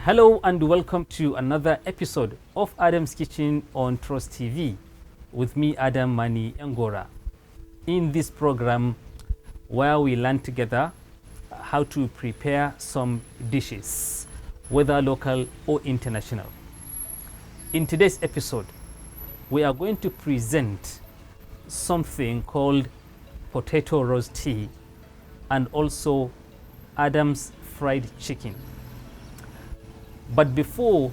Hello and welcome to another episode of Adam's Kitchen on Trust TV with me, Adam Mani Angora. In this program, where we learn together how to prepare some dishes, whether local or international. In today's episode, we are going to present something called potato roasty and also Adam's fried chicken. But before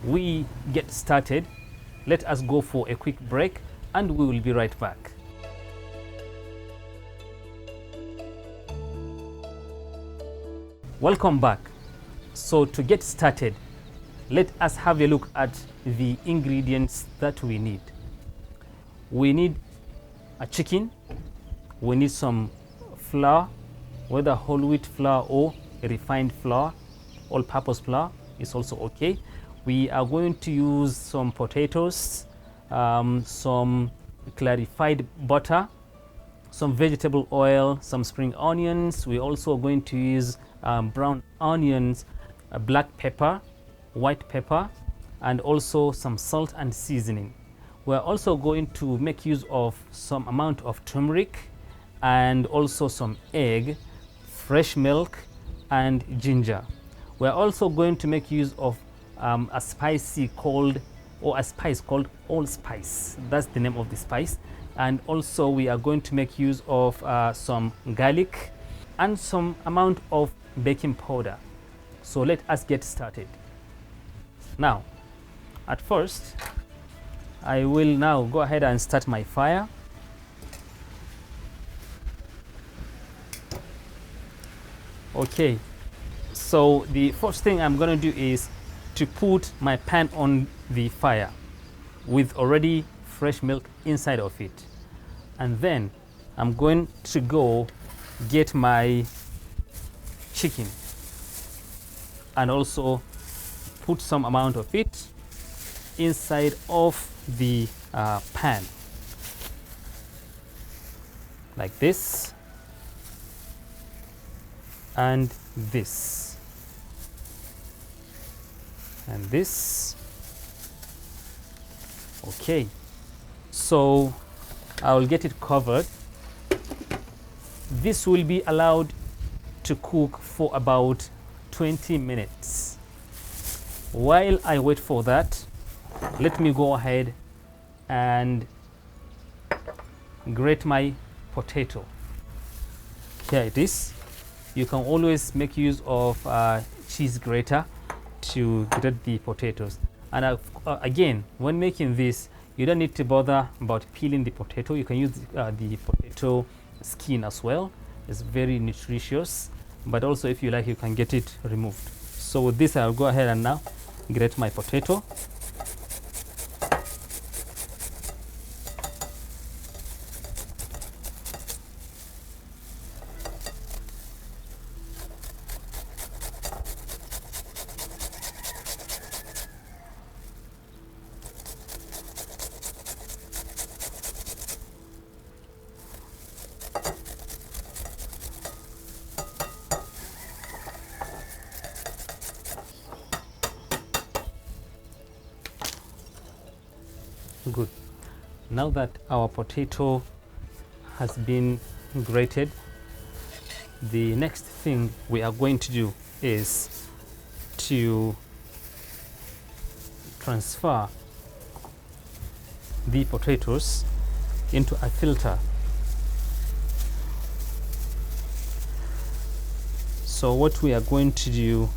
we get started, let us go for a quick break and we will be right back. Welcome back. So to get started, let us have a look at the ingredients that we need. We need a chicken, we need some flour, whether whole wheat flour or refined flour, all-purpose flour is also okay. We are going to use some potatoes, some clarified butter, some vegetable oil, some spring onions. We're also going to use brown onions, black pepper, white pepper, and also some salt and seasoning. We're also going to make use of some amount of turmeric and also some egg, fresh milk, and ginger. We're also going to make use of a spice called allspice. That's the name of the spice. And also we are going to make use of some garlic and some amount of baking powder. So let us get started. Now, at first, I will now go ahead and start my fire. Okay. So the first thing I'm going to do is to put my pan on the fire with already fresh milk inside of it. And then I'm going to go get my chicken and also put some amount of it inside of the pan like this and this. And this. Okay, so I will get it covered. This will be allowed to cook for about 20 minutes. While I wait for that, let me go ahead and grate my potato. Here it is. You can always make use of cheese grater to grate the potatoes. And again, when making this, you don't need to bother about peeling the potato. You can use the potato skin as well. It's very nutritious, but also if you like, you can get it removed. So with this, I'll go ahead and now grate my potato. Good. Now that our potato has been grated, the next thing we are going to do is to transfer the potatoes into a filter. So what we are going to do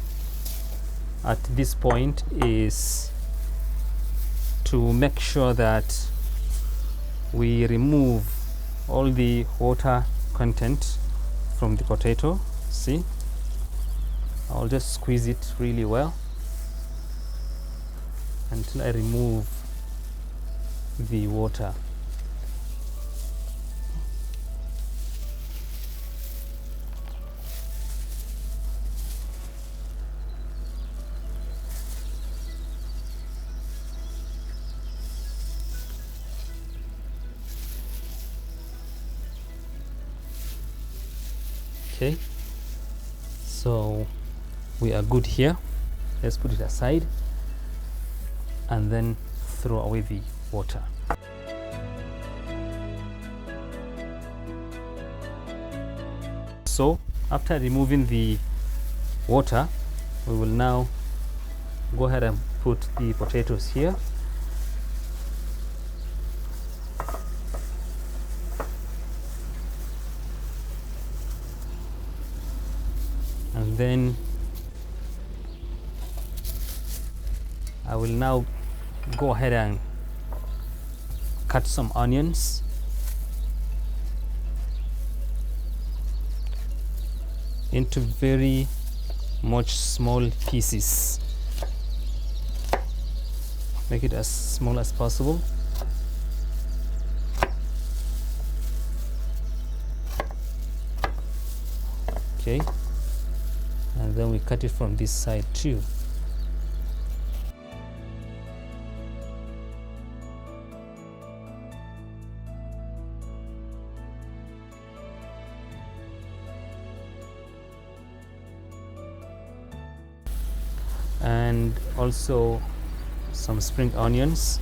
at this point is to make sure that we remove all the water content from the potato. See, I'll just squeeze it really well until I remove the water. Okay, so we are good here. Let's put it aside and then throw away the water. So after removing the water, we will now go ahead and put the potatoes here. And then I will now go ahead and cut some onions. Into very much small pieces. Make it as small as possible. Okay, and then we cut it from this side too. And also some spring onions.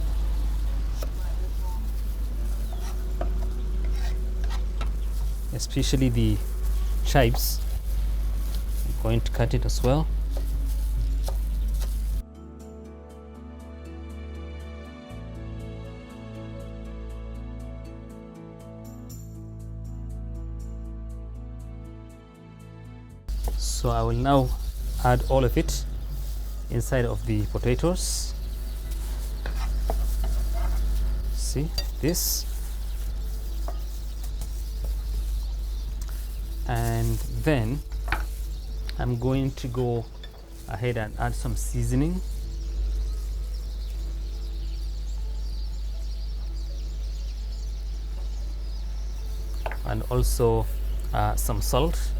Especially the chives. I'm going to cut it as well. So I will now add all of it inside of the potatoes. See this, and then I'm going to go ahead and add some seasoning. And also some salt.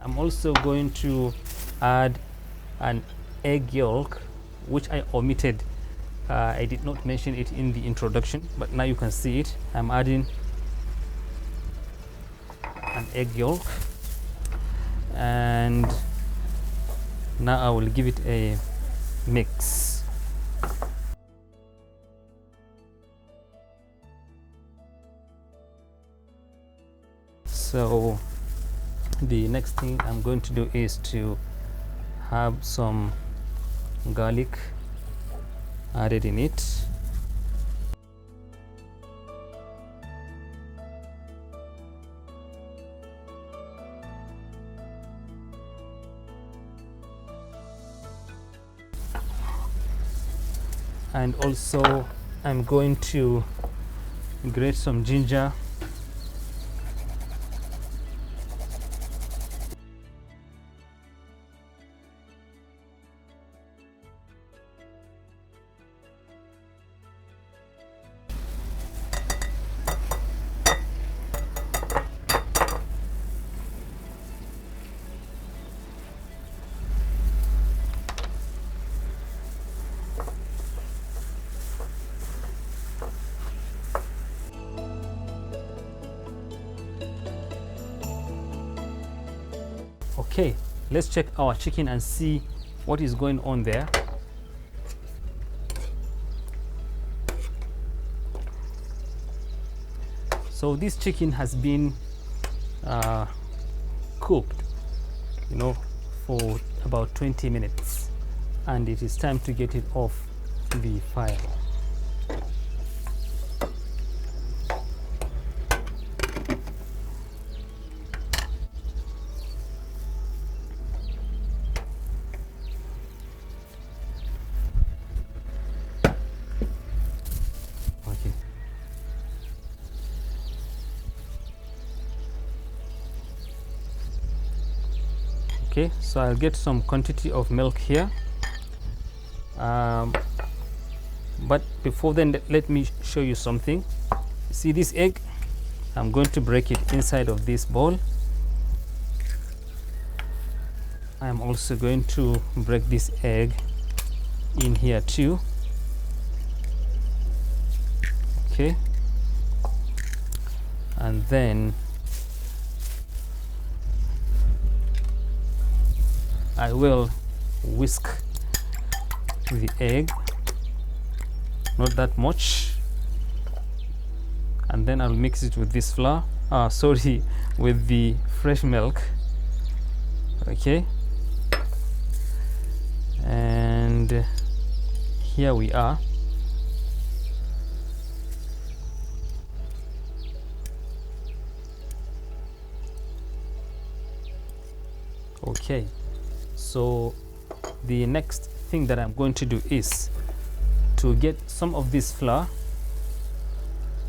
I'm also going to add an egg yolk, which I omitted. I did not mention it in the introduction, but now you can see it. I'm adding an egg yolk, and now I will give it a mix. So the next thing I'm going to do is to have some garlic added in it. And also I'm going to grate some ginger. Okay, let's check our chicken and see what is going on there. So this chicken has been cooked, for about 20 minutes, and it is time to get it off the fire. Okay, so I'll get some quantity of milk here, but before then let me show you something. See this egg? I'm going to break it inside of this bowl. I'm also going to break this egg in here too. Okay, and then I will whisk the egg, not that much, and then I'll mix it with this flour, sorry, with the fresh milk. Okay, and here we are. Okay, so the next thing that I'm going to do is to get some of this flour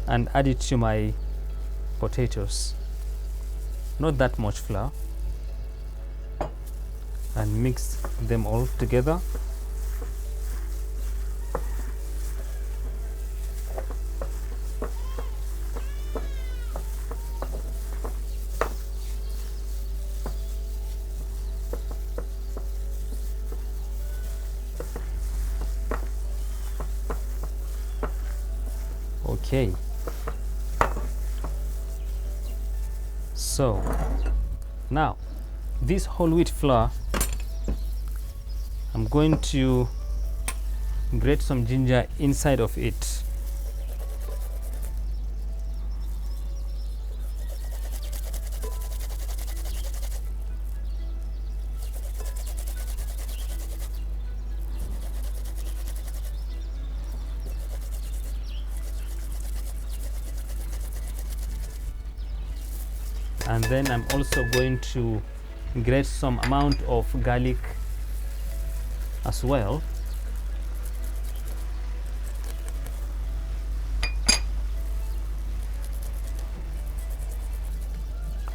and add it to my potatoes, not that much flour, and mix them all together. Okay, so now this whole wheat flour, I'm going to grate some ginger inside of it. And then I'm also going to grate some amount of garlic as well.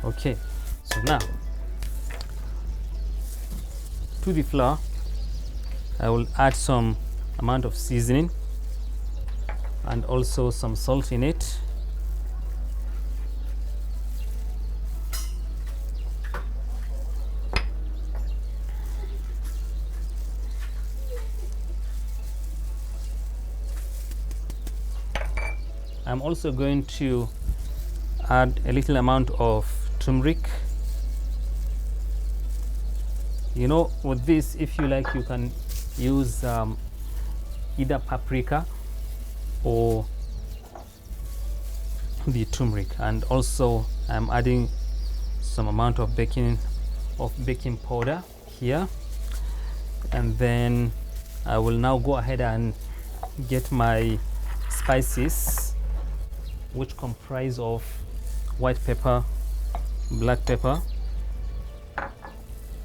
Okay, so now to the flour I will add some amount of seasoning and also some salt in it. I'm also going to add a little amount of turmeric. You know, with this, if you like, you can use either paprika or the turmeric. And also I'm adding some amount of baking powder here. And then I will now go ahead and get my spices, which comprise of white pepper, black pepper,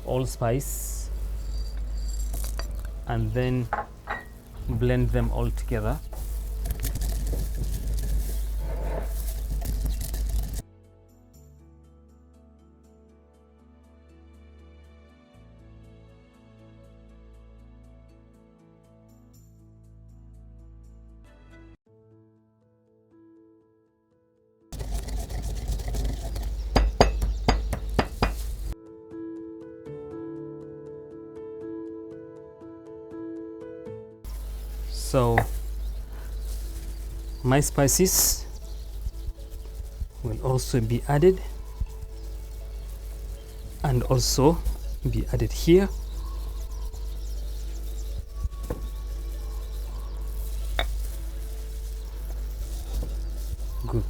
allspice, and then blend them all together. So my spices will also be added and also be added here. Good.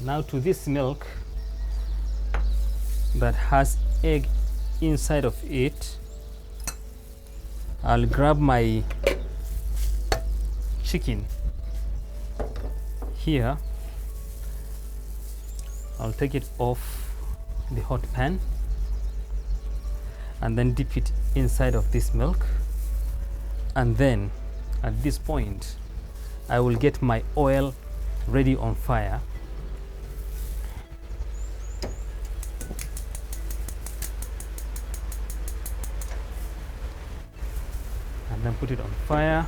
Now to this milk that has egg inside of it, I'll grab my chicken here. I'll take it off the hot pan and then dip it inside of this milk. And then at this point, I will get my oil ready on fire. And then put it on fire.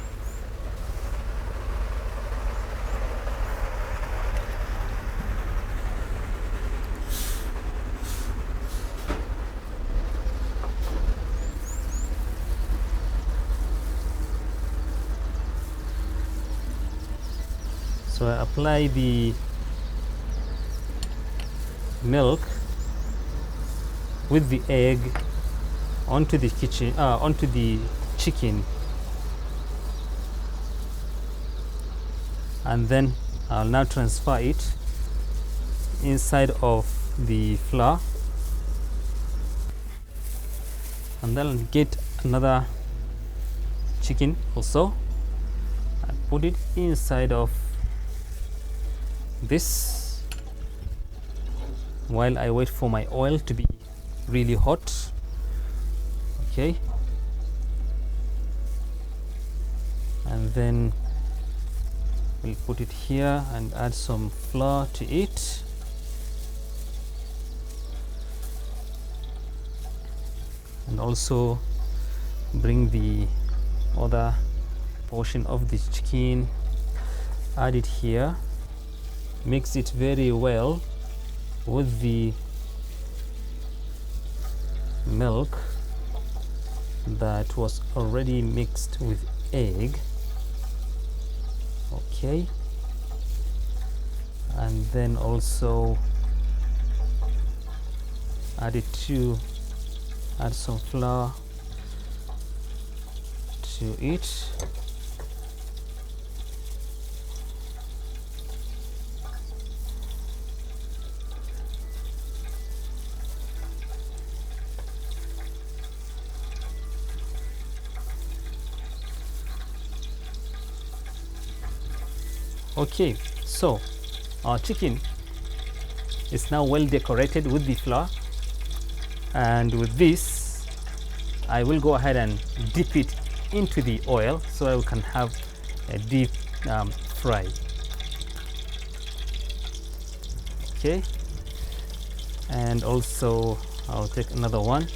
So I apply the milk with the egg onto the chicken, and then I'll now transfer it inside of the flour, and then get another chicken also and put it inside of this while I wait for my oil to be really hot. Okay, and then we'll put it here and add some flour to it. And also bring the other portion of this chicken, add it here, mix it very well with the milk that was already mixed with egg. Okay, and then also add some flour to it. Okay, so our chicken is now well decorated with the flour, and with this I will go ahead and dip it into the oil so that we can have a deep fry. Okay, and also I'll take another one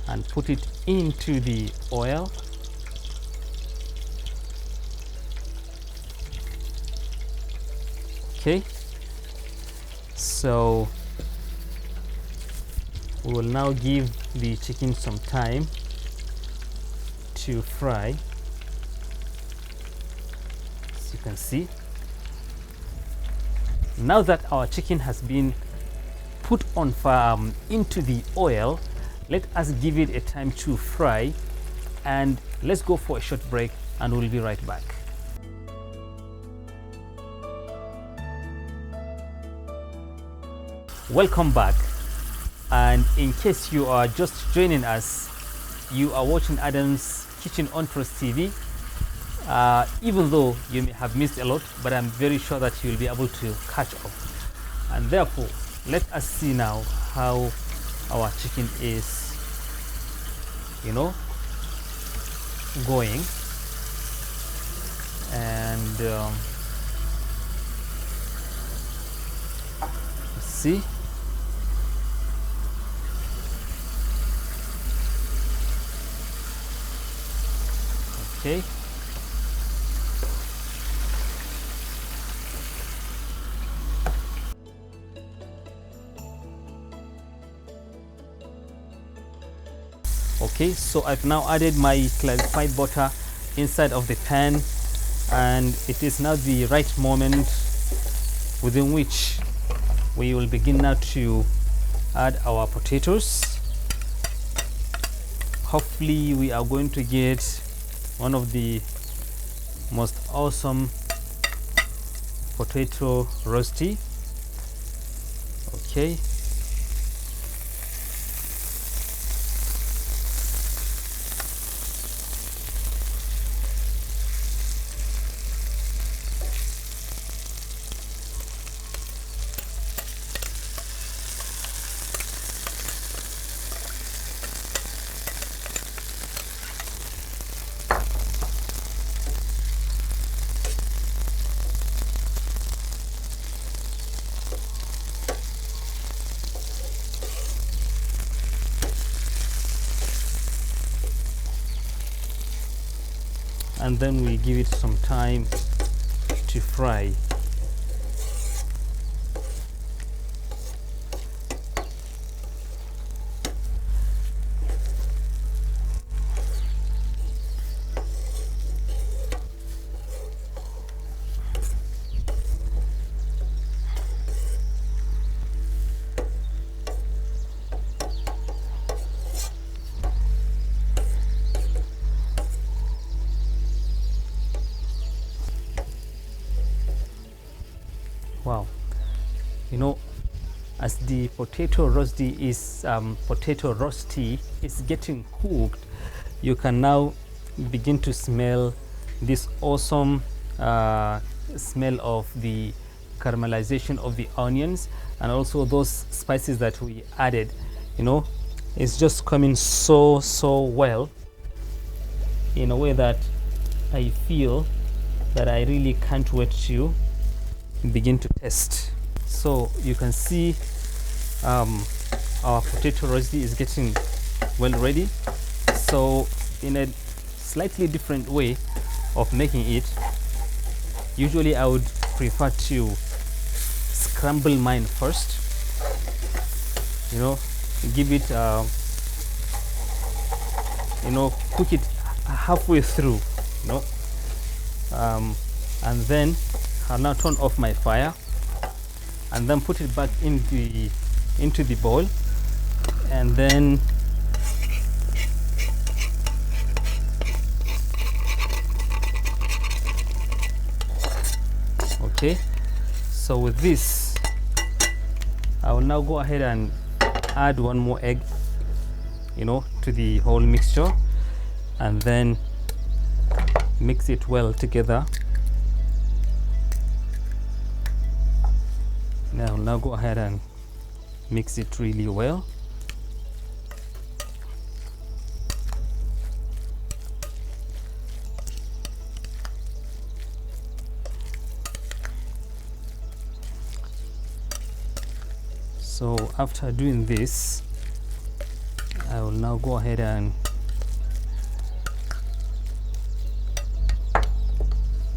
and put it into the oil. Okay, so we will now give the chicken some time to fry. As you can see, now that our chicken has been put on fire into the oil, let us give it a time to fry, and let's go for a short break and we'll be right back. Welcome back, and in case you are just joining us, you are watching Adam's Kitchen on Trust TV. Even though you may have missed a lot, but I'm very sure that you'll be able to catch up. And therefore, let us see now how our chicken is, going. And see. Okay. Okay, so I've now added my clarified butter inside of the pan, and it is now the right moment within which we will begin now to add our potatoes. Hopefully we are going to get one of the most awesome potato roasty. Okay, and then we give it some time to fry. You know, as the potato roasty is getting cooked, you can now begin to smell this awesome smell of the caramelization of the onions, and also those spices that we added. You know, it's just coming so well, in a way that I feel that I really can't wait to begin to test. So you can see our potato roasty is getting well ready. So in a slightly different way of making it, usually I would prefer to scramble mine first, you know, give it you know, cook it halfway through, you know, and then I'll now turn off my fire and then put it back into the bowl, and then okay. So with this, I will now go ahead and add one more egg, you know, to the whole mixture, and then mix it well together. Now go ahead and mix it really well. So after doing this, I will now go ahead and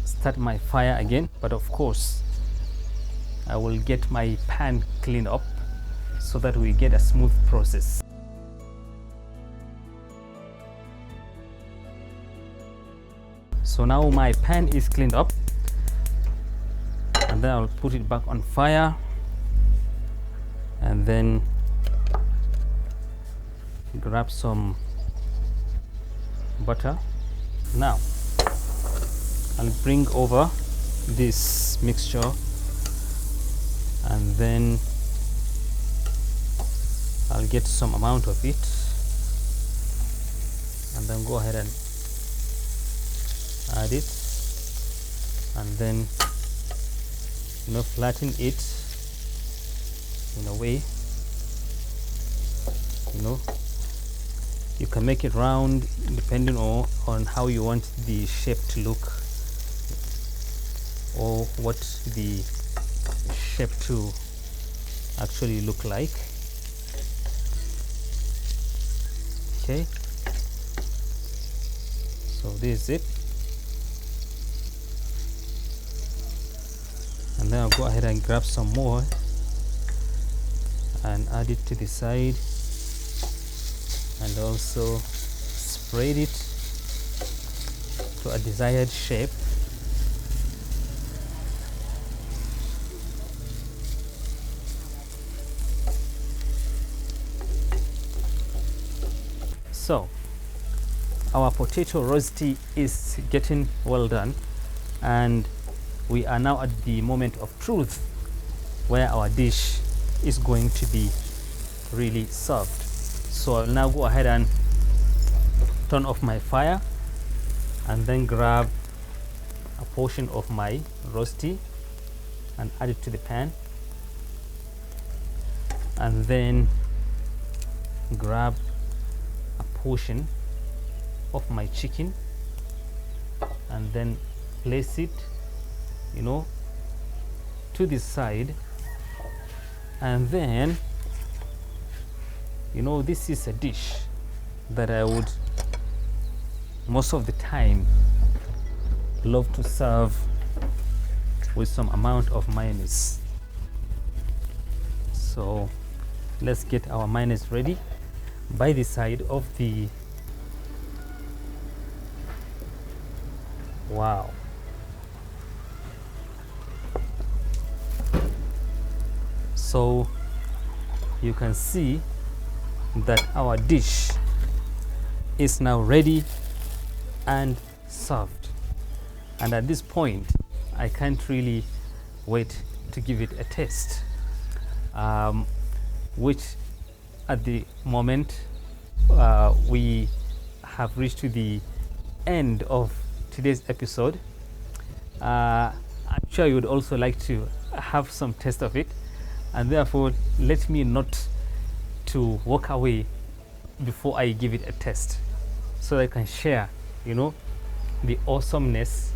start my fire again, but of course I will get my pan cleaned up so that we get a smooth process. So now my pan is cleaned up, and then I'll put it back on fire, and then grab some butter. Now I'll bring over this mixture, and then I'll get some amount of it, and then go ahead and add it, and then, you know, flatten it in a way, you know, you can make it round depending on how you want the shape to look, or what the shape to actually look like. Okay, so this is it, and then I'll go ahead and grab some more and add it to the side, and also spread it to a desired shape. So our potato roasty is getting well done, and we are now at the moment of truth where our dish is going to be really served. So I'll now go ahead and turn off my fire, and then grab a portion of my roasty and add it to the pan, and then grab a portion of my chicken and then place it, you know, to the side. And then, you know, this is a dish that I would most of the time love to serve with some amount of mayonnaise. So let's get our mayonnaise ready by the side of the, wow, so you can see that our dish is now ready and served, and at this point I can't really wait to give it a taste. which at the moment we have reached to the end of today's episode. I'm sure you would also like to have some taste of it, and therefore let me not to walk away before I give it a test, so that I can share, the awesomeness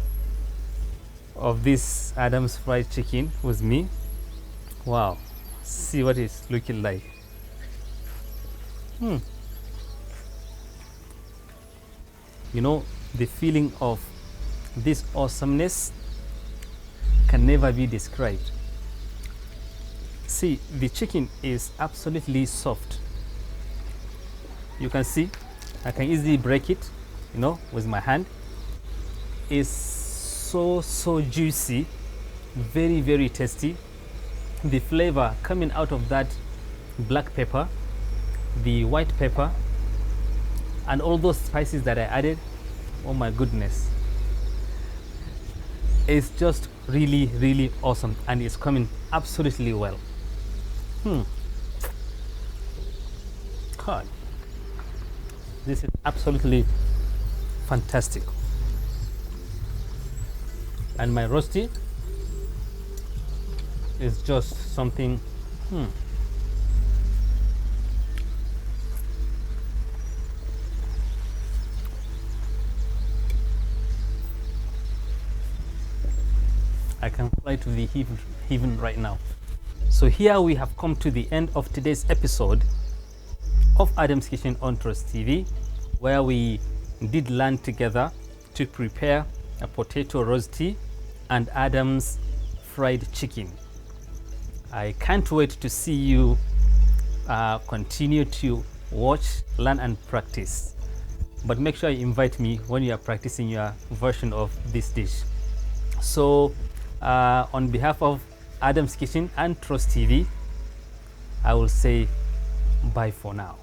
of this Adam's fried chicken with me. Wow, see what it's looking like. The feeling of this awesomeness can never be described. See, the chicken is absolutely soft. You can see I can easily break it, with my hand. It's so juicy, very, very tasty. The flavor coming out of that black pepper, the white pepper, and all those spices that I added, oh my goodness. It's just really, really awesome, and it's coming absolutely well. God, this is absolutely fantastic. And my roasty is just something. I can fly to the heaven right now. So here we have come to the end of today's episode of Adam's Kitchen on Trust TV, where we did learn together to prepare a potato roasty and Adam's fried chicken. I can't wait to see you continue to watch, learn, and practice. But make sure you invite me when you are practicing your version of this dish. So on behalf of Adam's Kitchen and Trust TV, I will say bye for now.